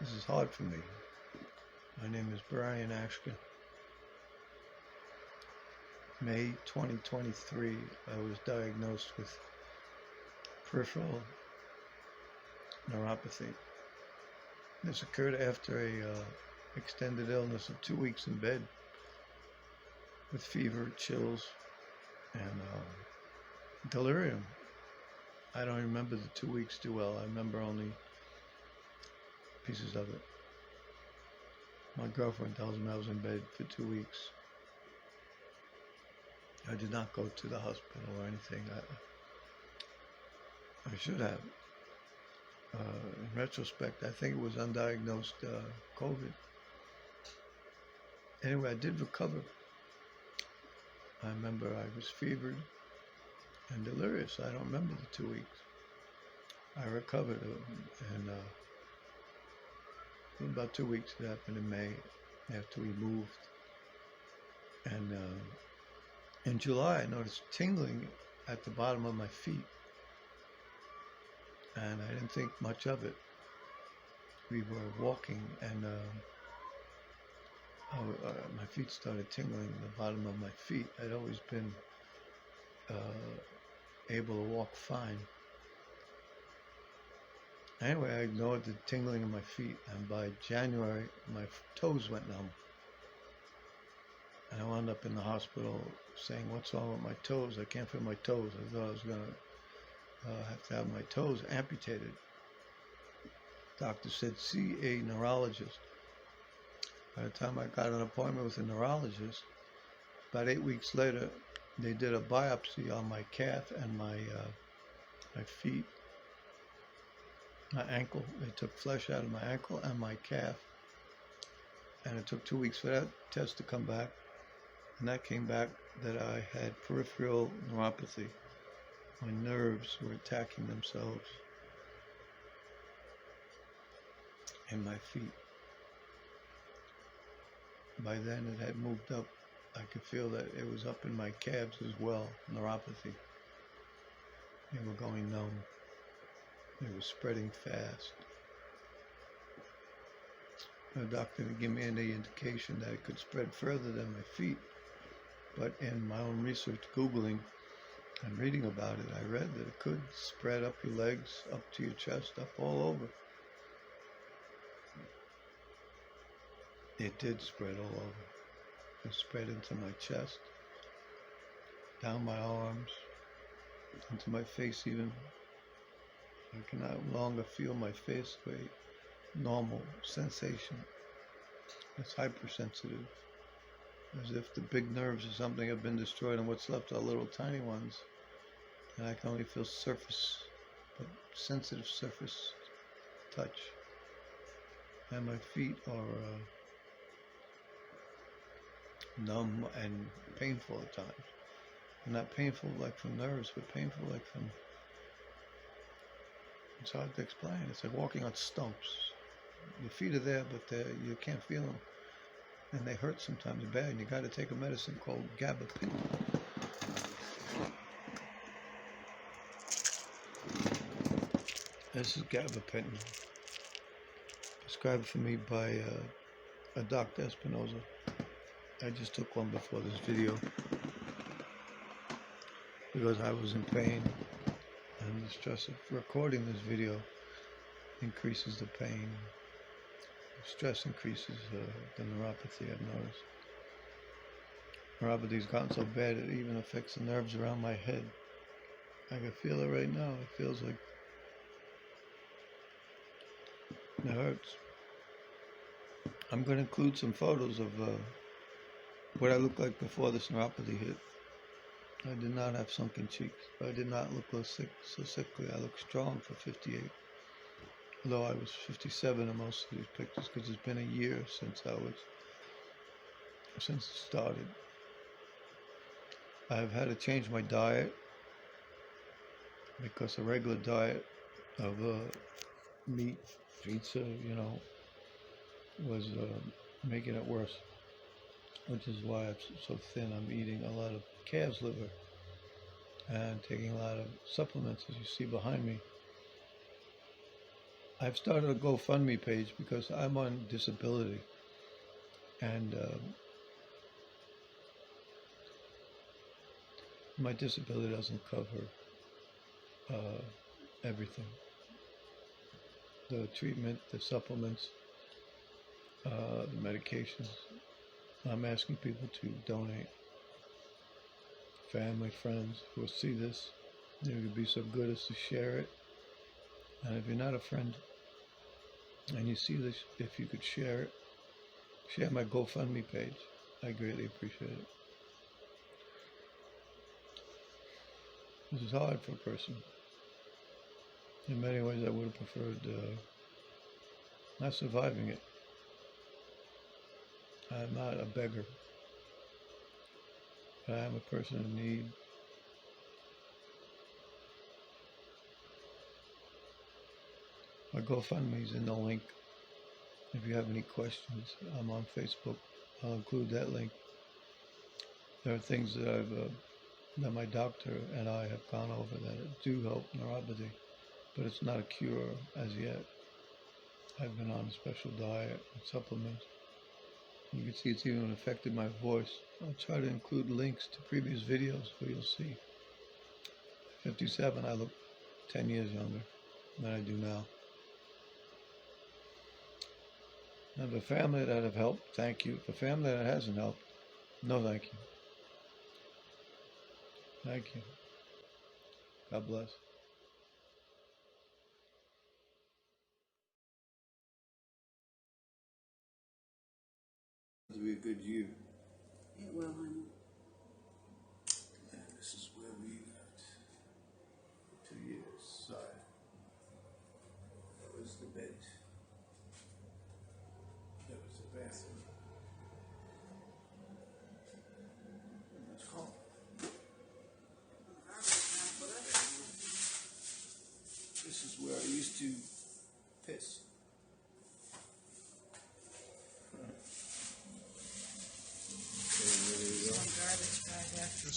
This is hard for me. My name is Brian Ashkin. May 2023, I was diagnosed with peripheral neuropathy. This occurred after a extended illness of 2 weeks in bed with fever, chills, and delirium. I don't remember the 2 weeks too well. I remember only pieces of it. My girlfriend tells me I was in bed for 2 weeks. I did not go to the hospital or anything. I should have. In retrospect, I think it was undiagnosed COVID. Anyway, I did recover. I remember I was fevered and delirious. I don't remember the 2 weeks. I recovered, and in about 2 weeks, it happened in May after we moved. And in July, I noticed tingling at the bottom of my feet. And I didn't think much of it. We were walking, and my feet started tingling the bottom of my feet. I'd always been able to walk fine. Anyway, I ignored the tingling in my feet, and by January, my toes went numb. And I wound up in the hospital saying, "What's wrong with my toes? I can't feel my toes." I thought I was going to have to have my toes amputated. Doctor said, "See a neurologist." By the time I got an appointment with a neurologist, about 8 weeks later, they did a biopsy on my calf and my feet, my ankle. They took flesh out of my ankle and my calf, and it took 2 weeks for that test to come back. And that came back that I had peripheral neuropathy. My nerves were attacking themselves in my feet. By then it had moved up. I could feel that it was up in my calves as well, neuropathy. They were going numb. They were spreading fast. The doctor didn't give me any indication that it could spread further than my feet. But in my own research, Googling and reading about it, I read that it could spread up your legs, up to your chest, up all over. It did spread all over. It spread into my chest, down my arms, into my face even. I can no longer feel my face the way normal sensation. It's hypersensitive, as if the big nerves or something have been destroyed and what's left are little tiny ones. And I can only feel surface, but sensitive surface touch. And my feet are numb and painful at times. And not painful like from nerves, but painful like from, it's hard to explain. It's like walking on stumps. Your feet are there, but you can't feel them. And they hurt sometimes bad, and you got to take a medicine called gabapentin. This is gabapentin, prescribed for me by a Dr. Espinoza. I just took one before this video because I was in pain, and the stress of recording this video increases the pain. Stress increases the neuropathy, I've noticed. Neuropathy's gotten so bad it even affects the nerves around my head. I can feel it right now. It feels like it hurts. I'm going to include some photos of what I looked like before this neuropathy hit. I did not have sunken cheeks. I did not look so sickly. I look strong for 58. Although I was 57 in most of these pictures, because it's been a year since it started. I've had to change my diet because a regular diet of meat, pizza, was making it worse, which is why I'm so thin. I'm eating a lot of calf's liver and taking a lot of supplements, as you see behind me. I've started a GoFundMe page because I'm on disability, and my disability doesn't cover everything. The treatment, the supplements, the medications. I'm asking people to donate. Family, friends who will see this, you could be so good as to share it. And if you're not a friend and you see this, if you could share it, share my GoFundMe page. I greatly appreciate it. This is hard for a person. In many ways, I would have preferred not surviving it. I'm not a beggar, but I am a person in need. My GoFundMe is in the link. If you have any questions, I'm on Facebook. I'll include that link. There are things that that my doctor and I have gone over that do help neuropathy, but it's not a cure as yet. I've been on a special diet and supplements. You can see it's even affected my voice. I'll try to include links to previous videos where you'll see. 57, I look 10 years younger than I do now. And the family that have helped, thank you. The family that hasn't helped, no thank you. Thank you. God bless. It'll be a good year. It will, honey. And this is where we got 2 years. Sorry. That was the bed. That was the bathroom. Let's call. This is where I used to piss. Okay, there you go. Some garbage bag after.